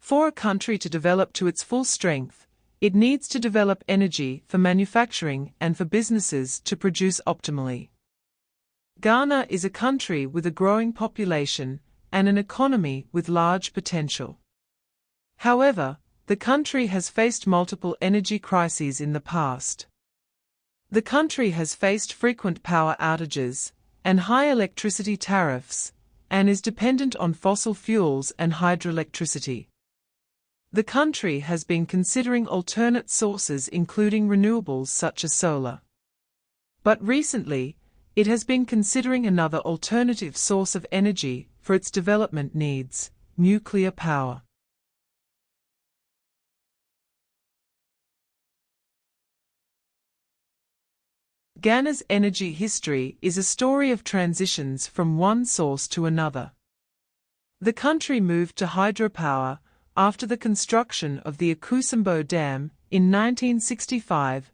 For a country to develop to its full strength, it needs to develop energy for manufacturing and for businesses to produce optimally. Ghana is a country with a growing population and an economy with large potential. However, the country has faced multiple energy crises in the past. The country has faced frequent power outages and high electricity tariffs, and is dependent on fossil fuels and hydroelectricity. The country has been considering alternate sources including renewables such as solar. But recently, it has been considering another alternative source of energy for its development needs: nuclear power. Ghana's energy history is a story of transitions from one source to another. The country moved to hydropower after the construction of the Akusimbo Dam in 1965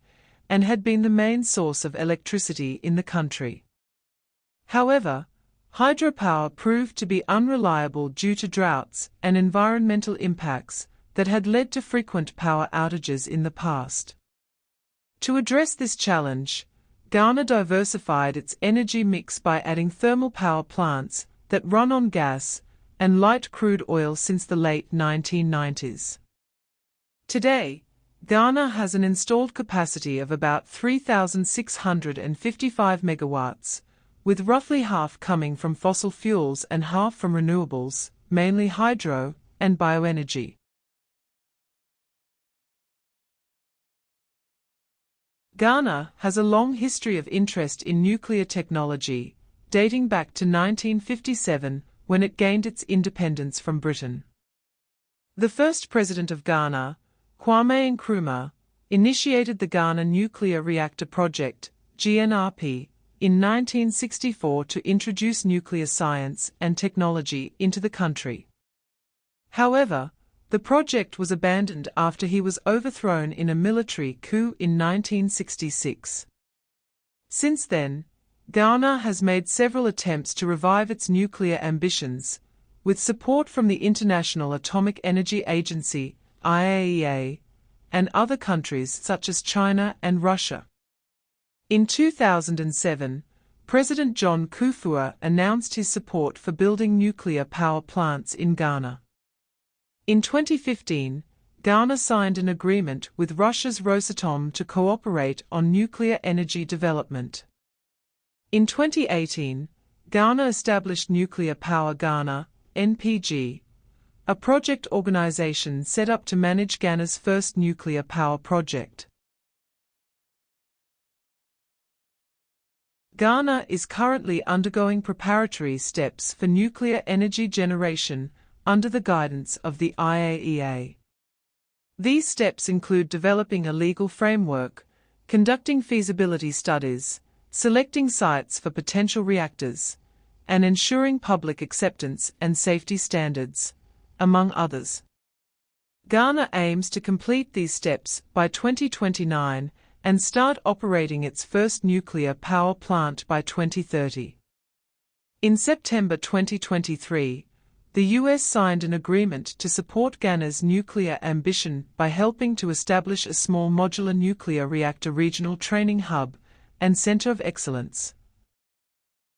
and had been the main source of electricity in the country. However, hydropower proved to be unreliable due to droughts and environmental impacts that had led to frequent power outages in the past. To address this challenge, Ghana diversified its energy mix by adding thermal power plants that run on gas and light crude oil since the late 1990s. Today, Ghana has an installed capacity of about 3,655 megawatts, with roughly half coming from fossil fuels and half from renewables, mainly hydro and bioenergy. Ghana has a long history of interest in nuclear technology, dating back to 1957 when it gained its independence from Britain. The first president of Ghana, Kwame Nkrumah, initiated the Ghana Nuclear Reactor Project, GNRP, in 1964 to introduce nuclear science and technology into the country. However, the project was abandoned after he was overthrown in a military coup in 1966. Since then, Ghana has made several attempts to revive its nuclear ambitions, with support from the International Atomic Energy Agency, IAEA, and other countries such as China and Russia. In 2007, President John Kufuor announced his support for building nuclear power plants in Ghana. In 2015, Ghana signed an agreement with Russia's Rosatom to cooperate on nuclear energy development. In 2018, Ghana established Nuclear Power Ghana, NPG, a project organization set up to manage Ghana's first nuclear power project. Ghana is currently undergoing preparatory steps for nuclear energy generation under the guidance of the IAEA. These steps include developing a legal framework, conducting feasibility studies, selecting sites for potential reactors, and ensuring public acceptance and safety standards, among others. Ghana aims to complete these steps by 2029 and start operating its first nuclear power plant by 2030. In September 2023, the US signed an agreement to support Ghana's nuclear ambition by helping to establish a small modular nuclear reactor regional training hub and center of excellence.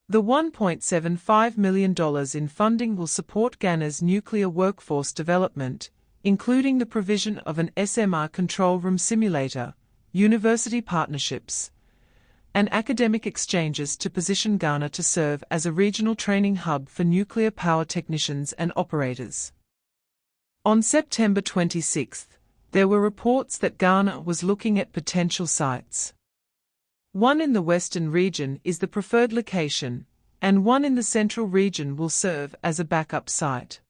The $1.75 million in funding will support Ghana's nuclear workforce development, including the provision of an SMR control room simulator, university partnerships, and academic exchanges to position Ghana to serve as a regional training hub for nuclear power technicians and operators. On September 26, there were reports that Ghana was looking at potential sites. One in the western region is the preferred location, and one in the central region will serve as a backup site.